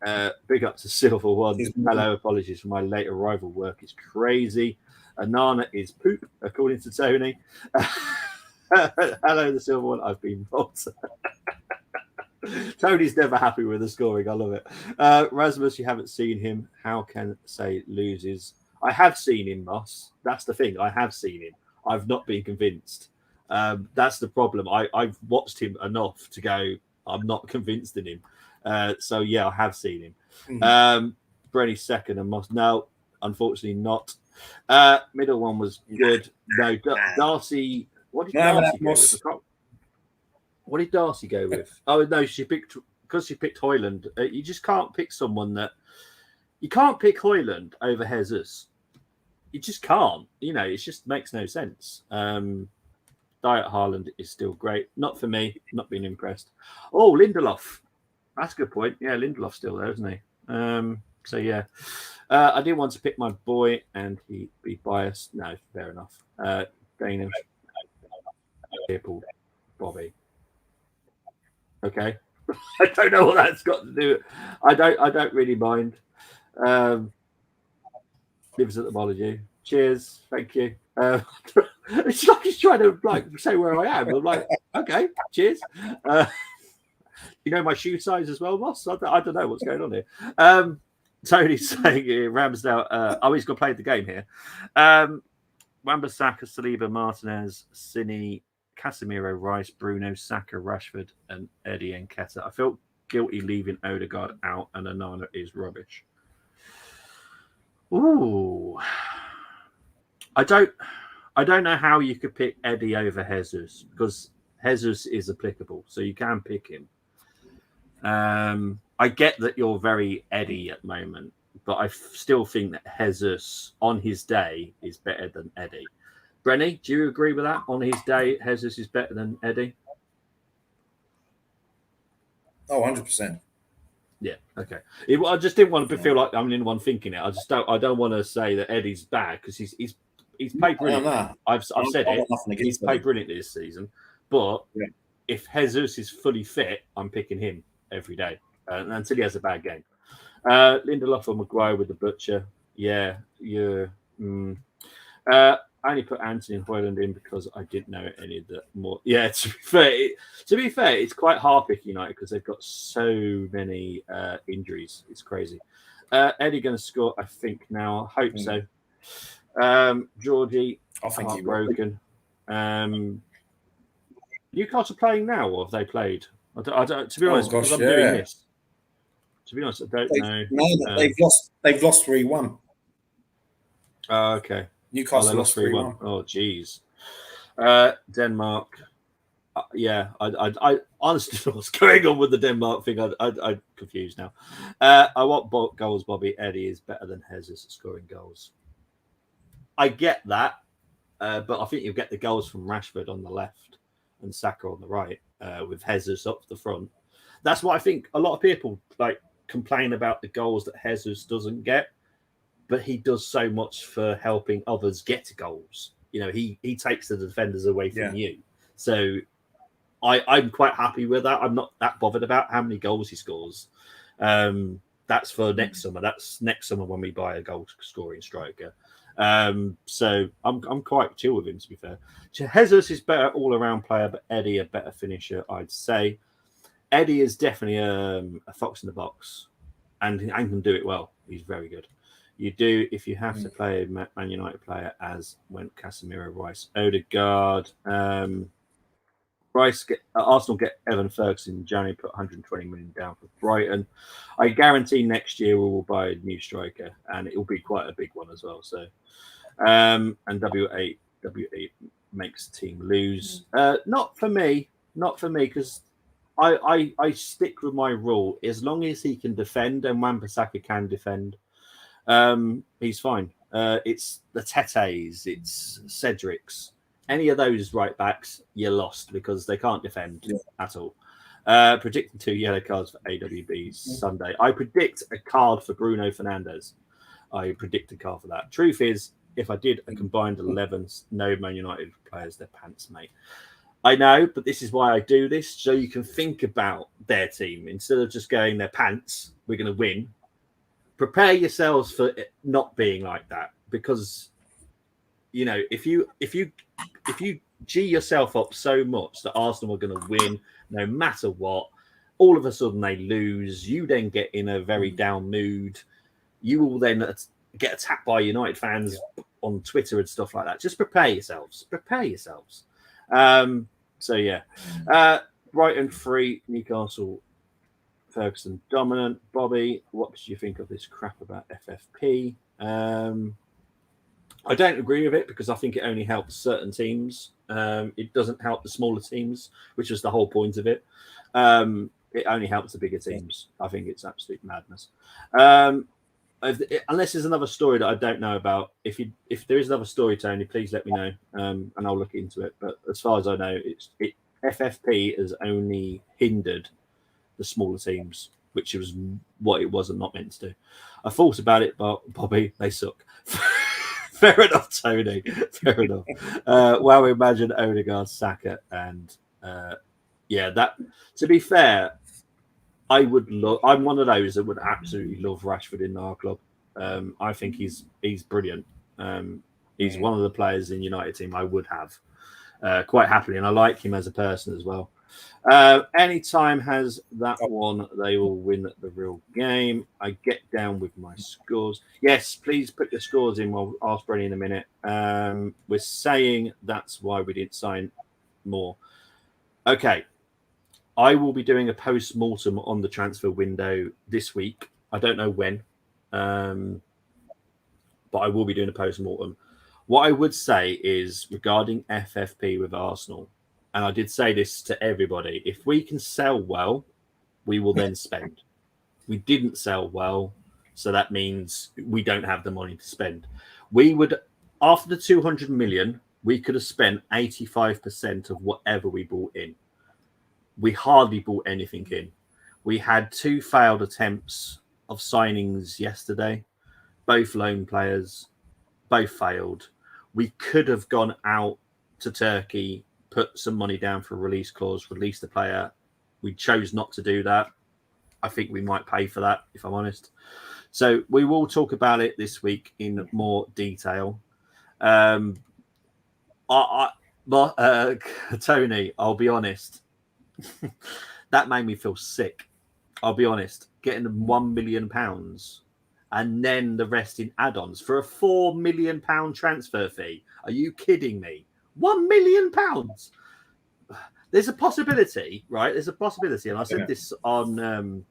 Big up to Silver One. Hello, apologies for my late arrival. Work is crazy. Anana is poop, according to Tony. Hello, the Silver One. I've been robbed. Tony's never happy with the scoring. I love it. Rasmus, you haven't seen him. How can say loses? I have seen him, Moss. That's the thing. I have seen him. I've not been convinced. That's the problem. I've watched him enough to go, I'm not convinced in him. So yeah, I have seen him. Brenny's second and must no, unfortunately not. Middle one was good. No, Darcy. What did Darcy go with? What did Darcy go with? Oh no, she picked Hoyland. You just can't pick someone that you can't pick Hoyland over Jesus. You just can't. You know, it just makes no sense. Diet Haaland is still great. Not for me. Not being impressed. Oh, Lindelof. That's a good point. Yeah, Lindelof's still there, isn't he? So yeah, I didn't want to pick my boy, and he'd be biased. No, fair enough. Danish, Leopold, Bobby. Okay, I don't know what that's got to do. I don't really mind. Lives at the Molyneux. Cheers, thank you. It's like he's trying to say where I am. I'm like, okay, cheers. You know my shoe size as well, Moss? I don't know what's going on here. Tony's saying here, Ramsdale. He's going to play the game here. Wan-Bissaka, Saliba, Martinez, Cini, Casemiro, Rice, Bruno, Saka, Rashford, and Eddie Nketiah. I felt guilty leaving Odegaard out, and Onana is rubbish. Ooh, I don't know how you could pick Eddie over Jesus, because Jesus is applicable, so you can pick him. I get that you're very Eddie at the moment, but I still think that Jesus on his day is better than Eddie. Brenny, do you agree with that? On his day, Jesus is better than Eddie? Oh, 100%. Yeah, okay. I just didn't want to feel like I'm the only one thinking it. I don't want to say that Eddie's bad, because he's played brilliant. I've said it. He's played brilliantly this season. But if Jesus is fully fit, I'm picking him every day until he has a bad game. Lindelof or Maguire with the butcher. Yeah. I only put Anthony and Hoyland in because I didn't know any of the more. Yeah, to be fair, it's quite hard picking United because they've got so many injuries. It's crazy. Eddie going to score, I think now. I hope so. Georgie, I think he broken. Newcastle playing now, or have they played? I don't. To be honest, because I'm doing this. To be honest, I don't know. No, they've lost. They've lost 3-1. Okay. Newcastle lost 3-1. Oh, geez. Denmark. I honestly don't know what's going on with the Denmark thing. I'm confused now. I want goals. Bobby Eddie is better than Jesus at scoring goals. I get that, but I think you'll get the goals from Rashford on the left and Saka on the right, with Jesus up the front. That's what I think. A lot of people complain about the goals that Jesus doesn't get, but he does so much for helping others get goals. You know, he takes the defenders away from you. So I'm quite happy with that. I'm not that bothered about how many goals he scores. That's for next summer. That's next summer when we buy a goal scoring striker. So I'm quite chill with him, to be fair. Jesus is better all around player, but Eddie a better finisher, I'd say. Eddie is definitely a fox in the box, and can do it well. He's very good. You do if you have to play a Man United player, as went Casemiro, Rice, Odegaard. Arsenal get Evan Ferguson in January, put 120 million down for Brighton. I guarantee next year we will buy a new striker, and it will be quite a big one as well. So, and W8 makes the team lose. Not for me, because I stick with my rule. As long as he can defend, and Wan-Bissaka can defend, he's fine. It's the Tetes, it's Cedric's. Any of those right backs, you're lost because they can't defend at all. Predicting 2 yellow cards for AWB Sunday. I predict a card for Bruno Fernandes. I predict a card for that. Truth is, if I did a combined 11 no Man United players, their pants, mate. I know, but this is why I do this, so you can think about their team. Instead of just going their pants, we're going to win. Prepare yourselves for it not being like that, because you know, if you G yourself up so much that Arsenal are going to win no matter what, all of a sudden they lose, you then get in a very down mood. You will then get attacked by United fans on Twitter and stuff like that. Just prepare yourselves. So yeah, Brighton 3, Newcastle, Ferguson dominant. Bobby, what did you think of this crap about FFP? I don't agree with it because I think it only helps certain teams. It doesn't help the smaller teams, which was the whole point of it. It only helps the bigger teams. I think it's absolute madness. Unless there's another story that I don't know about. If there is another story, Tony, please let me know, and I'll look into it. But as far as I know, FFP has only hindered the smaller teams, which was what it wasn't not meant to do. I thought about it, but Bobby, they suck. Fair enough, Tony. Fair enough. Well, imagine Odegaard, Saka, and that. To be fair, I'm one of those that would absolutely love Rashford in our club. I think he's brilliant. He's one of the players in United team I would have quite happily, and I like him as a person as well. Anytime has that one, they will win the real game. I get down with my scores. Yes, please put your scores in. We'll ask Brenny in a minute. We're saying that's why we didn't sign more. Okay. I will be doing a post-mortem on the transfer window this week. I don't know when, but I will be doing a post-mortem. What I would say is regarding FFP with Arsenal, and I did say this to everybody, if we can sell well, we will then spend. We didn't sell well, so that means we don't have the money to spend. We would, after the 200 million, we could have spent 85% of whatever we bought in. We hardly bought anything in. We had 2 failed attempts of signings yesterday, both loan players, both failed. We could have gone out to Turkey, put some money down for a release clause, release the player. We chose not to do that. I think we might pay for that, if I'm honest. So we will talk about it this week in more detail. Tony, I'll be honest. That made me feel sick. I'll be honest. Getting £1 million and then the rest in add-ons for a £4 million transfer fee. Are you kidding me? £1 million. There's a possibility, right? There's a possibility, and I said this on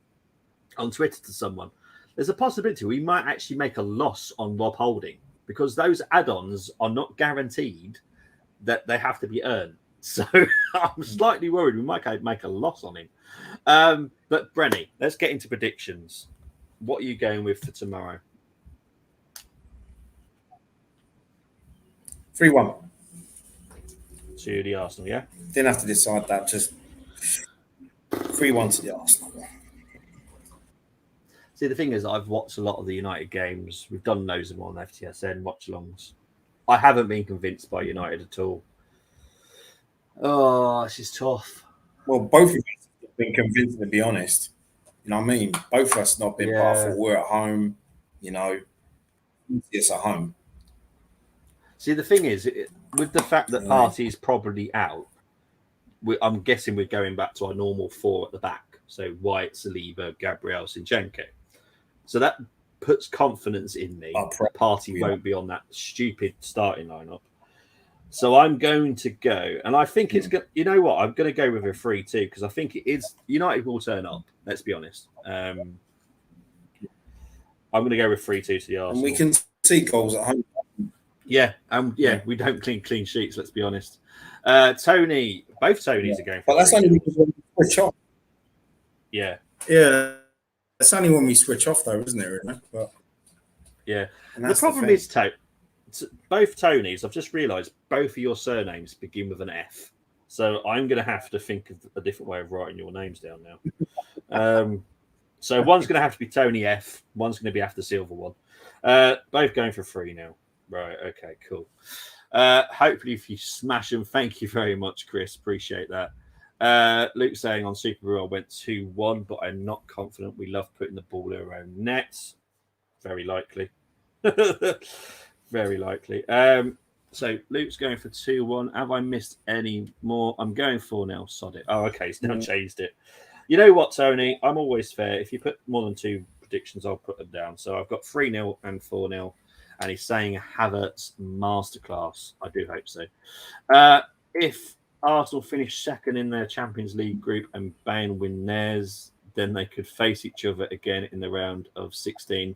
Twitter to someone. There's a possibility we might actually make a loss on Rob Holding because those add-ons are not guaranteed that they have to be earned. So I'm slightly worried we might make a loss on him. But Brenny, let's get into predictions. What are you going with for tomorrow? 3-1. To the Arsenal, yeah? Didn't have to decide that. Just 3-1 to the Arsenal. See, the thing is, I've watched a lot of the United games. We've done loads of them on FTSN, watch-alongs. I haven't been convinced by United at all. Oh, this is tough. Well, both of us have been convinced, to be honest. You know what I mean? Both of us not been powerful. We're at home, it's at home. See, the thing is, with the fact that Partey is probably out, I'm guessing we're going back to our normal 4 at the back. So White, Saliba, Gabriel, Zinchenko. So that puts confidence in me that Partey won't be on that stupid starting lineup. So I'm going to go, and I think it's good. You know what? I'm going to go with a 3-2 because I think it is United will turn up. Let's be honest. I'm going to go with 3-2 to the Arsenal. And we can see goals at home. Yeah, we don't clean sheets. Let's be honest. Tony, both Tonys are going for. But that's only because when we switch off. Yeah. That's only when we switch off, though, isn't it? Really? But, yeah. The problem is, both Tonys, I've just realised both of your surnames begin with an F. So I'm going to have to think of a different way of writing your names down now. So one's going to have to be Tony F. One's going to be after Silver one. Both going for 3 now. Right. Okay, cool. Hopefully if you smash them, thank you very much, Chris. Appreciate that. Luke saying on Super Bowl I went 2-1, but I'm not confident. We love putting the ball in our own nets. Very likely. Very likely. So Luke's going for 2-1. Have I missed any more? I'm going 4-0. Sod it. Oh, okay. He's now changed it. You know what, Tony? I'm always fair. If you put more than 2 predictions, I'll put them down. So I've got 3-0 and 4-0. And he's saying Havertz masterclass. I do hope so. If Arsenal finish second in their Champions League group and Bayern win theirs, then they could face each other again in the round of 16.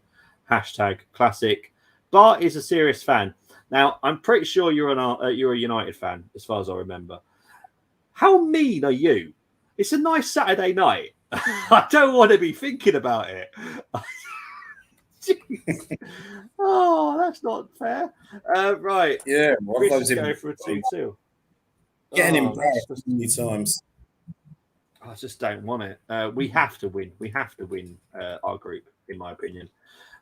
Hashtag classic. Bart is a serious fan. Now, I'm pretty sure you're a United fan, as far as I remember. How mean are you? It's a nice Saturday night. I don't want to be thinking about it. Oh, that's not fair. Right. Yeah, we should go for a 2-2. Getting embarrassed many times. I just don't want it. We have to win. We have to win our group, in my opinion.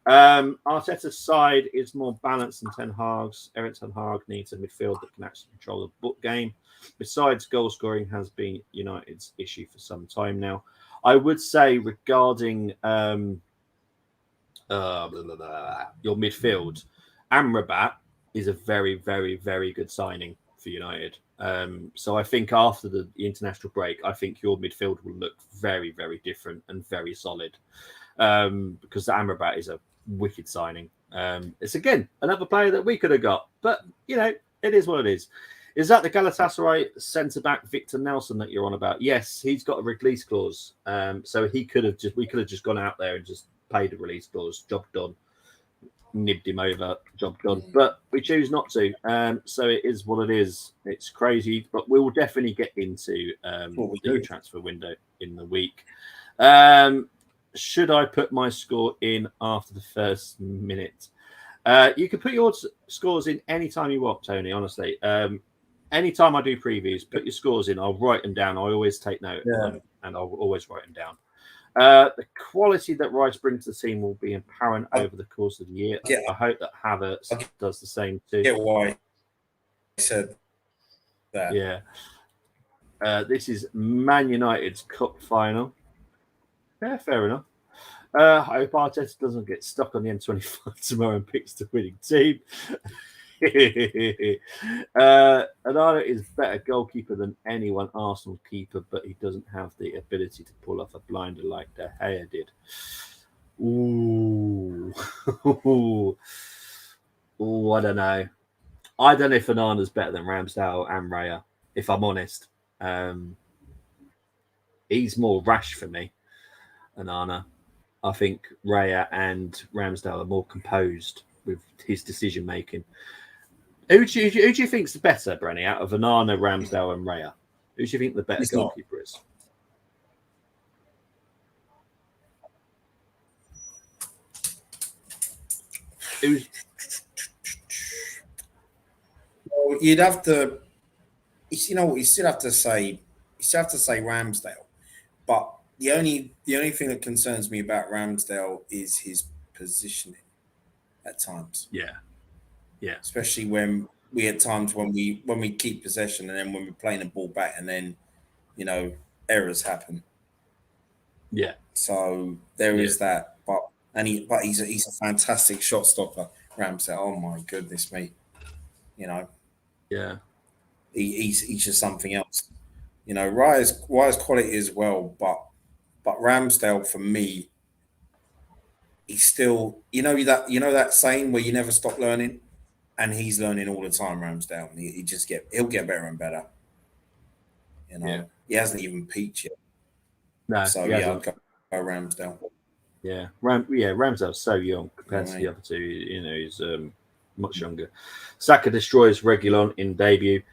Arteta's side is more balanced than Ten Hag's. Eric Ten Hag needs a midfield that can actually control the book game. Besides, goal scoring has been United's issue for some time now. I would say regarding your midfield, Amrabat is a very, very, very good signing for United. So I think after the international break, I think your midfield will look very, very different and very solid. Because the Amrabat is a wicked signing. It's again another player that we could have got, but it is what it is. Is that the Galatasaray centre back Victor Nelson that you're on about? Yes, he's got a release clause, so we could have just gone out there and just paid the release clause. Job done. Nibbed him over. Job done. But we choose not to. So it is what it is. It's crazy, but we will definitely get into the transfer window in the week. Should I put my score in after the first minute? You can put your scores in anytime you want, Tony, honestly. Anytime I do previews, put your scores in. I'll write them down. I always take note of them, and I'll always write them down. The quality that Rice brings to the team will be apparent over the course of the year. I hope that Havertz does the same too. Get why I said that. Yeah. This is Man United's cup final. Yeah, fair enough. I hope Arteta doesn't get stuck on the M25 tomorrow and picks the winning team. Onana is better goalkeeper than anyone Arsenal keeper, but he doesn't have the ability to pull off a blinder like De Gea did. Ooh. Ooh, I don't know. I don't know if Onana's better than Ramsdale and Raya, if I'm honest. He's more rash for me. Onana. I think Raya and Ramsdale are more composed with his decision making. Who do you think's the better, Brenny, out of Onana, Ramsdale, and Raya? Who do you think the better goalkeeper is? Who's? Well, you'd have to. You know what? You still have to say. Ramsdale, but the only thing that concerns me about Ramsdale is his positioning at times. Yeah. Especially when we had times when we keep possession and then when we're playing the ball back and then errors happen. Yeah. So there is that, but he's a fantastic shot stopper, Ramsdale. Oh my goodness me, Yeah. He's just something else. Raya's quality as well, but Ramsdale for me, he's still that saying where you never stop learning, and he's learning all the time. Ramsdale, he'll get better and better. He hasn't even peaked yet. No, so I'd go Ramsdale. Yeah, Ramsdale's so young compared to the other two. He's much younger. Saka destroys Reguilon in debut.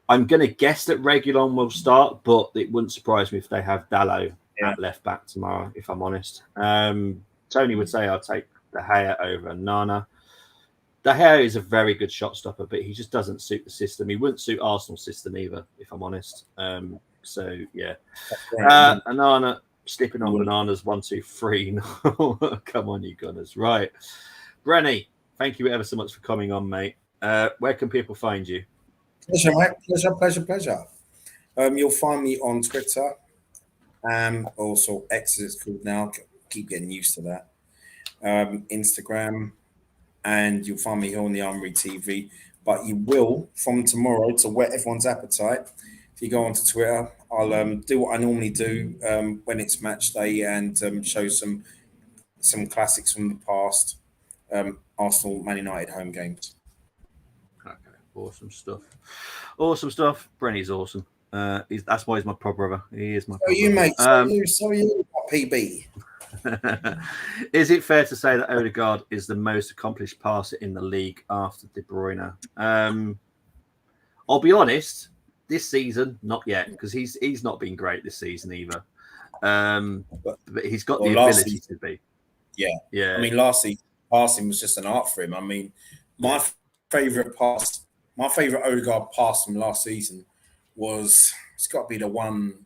I'm going to guess that Reguilon will start, but it wouldn't surprise me if they have Dalot at left back tomorrow, if I'm honest. Tony would say I'll take De Gea over Nana. De Gea is a very good shot stopper, but he just doesn't suit the system. He wouldn't suit Arsenal's system either, if I'm honest. So, yeah. Nana slipping on bananas, 1, 2, 3. Come on, you Gunners. Right. Brenny, thank you ever so much for coming on, mate. Where can people find you? Pleasure, mate. Pleasure. You'll find me on Twitter. Also, X is called now. Keep getting used to that. Instagram. And you'll find me here on the Armoury TV. But you will, from tomorrow, to whet everyone's appetite, if you go onto Twitter, I'll do what I normally do when it's match day and show some classics from the past, Arsenal, Man United home games. Okay. Awesome stuff. Awesome stuff. Brenny's awesome. That's why he's my pro brother. He is my pro you, brother. mate. So you, PB. Is it fair to say that Odegaard is the most accomplished passer in the league after De Bruyne? I'll be honest, this season, not yet, because he's not been great this season either. But he's got the ability to be. Yeah. I mean, last season, passing was just an art for him. I mean, my favourite Odegaard pass from last season it's got to be the one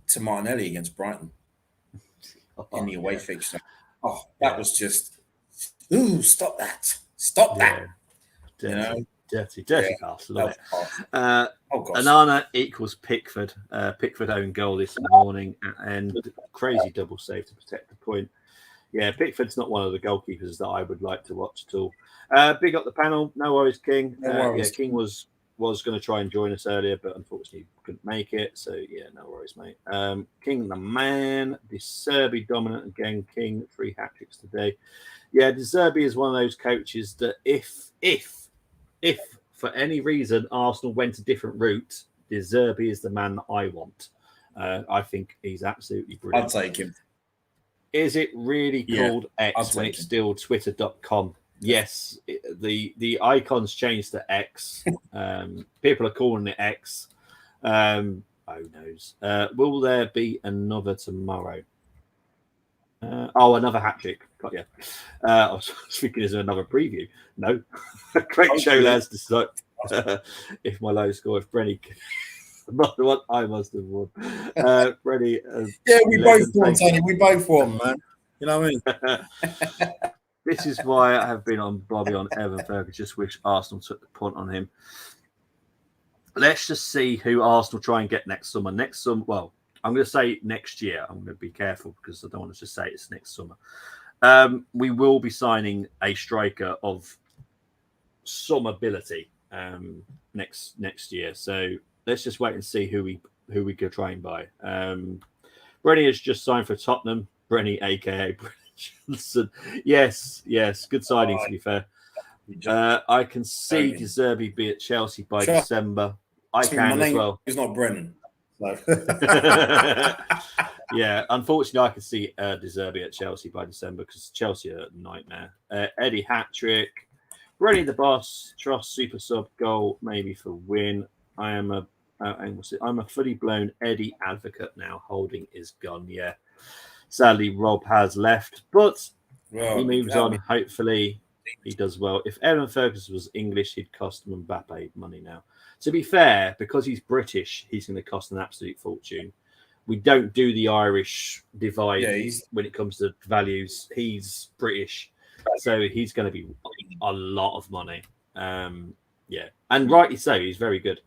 to Martinelli against Brighton in the away fixture. Oh, that was just, stop that. Stop that. Dirty pass. Love it. Onana equals Pickford. Pickford own goal this morning and crazy double save to protect the point. Yeah, Pickford's not one of the goalkeepers that I would like to watch at all. Big up the panel. No worries, King. King was going to try and join us earlier, but unfortunately couldn't make it. So, yeah, no worries, mate. King the man. De Zerbi dominant again. King, 3 hat-tricks today. Yeah, De Zerbi is one of those coaches that if for any reason Arsenal went a different route, De Zerbi is the man that I want. I think he's absolutely brilliant. I'll take him. Is it really called X when it's still twitter.com? Yes, the icon's changed to X. People are calling it X. Who knows? Will there be another tomorrow? Another hat trick. Got you. I was thinking, is there another preview? No. Great show, lads. If my low score, if Brenny not the one, I must have won. Brenny. We both won, Tony. We both won, man. You know what I mean? This is why I have been on Bobby on Evan Fergus. Just wish Arsenal took the punt on him. Let's just see who Arsenal try and get next summer. Well, I'm going to say next year. I'm going to be careful because I don't want to just say it's next summer. We will be signing a striker of some ability next year. So let's just wait and see who we could try and buy. Brenny has just signed for Tottenham. Brenny, aka Johnson. Yes, good signing to be fair. I can see De Zerbi be at Chelsea by December. I can as well. He's not Brennan. So. Yeah, unfortunately, I can see De Zerbi at Chelsea by December because Chelsea are a nightmare. Eddie hat-trick. Brenny the boss. Tross super sub goal maybe for win. I'm a fully blown Eddie advocate now. Holding is gone. Yeah. Sadly, Rob has left, but he moves on. Hopefully, he does well. If Evan Ferguson was English, he'd cost Mbappe money now. To be fair, because he's British, he's going to cost an absolute fortune. We don't do the Irish divide when it comes to values. He's British, so he's going to be a lot of money. And rightly so. He's very good.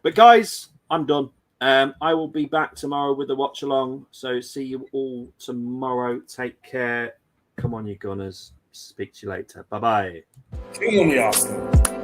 But guys, I'm done. I will be back tomorrow with the watch along. So see you all tomorrow. Take care. Come on, you Gunners. Speak to you later. Bye-bye. See you on the Arsenal.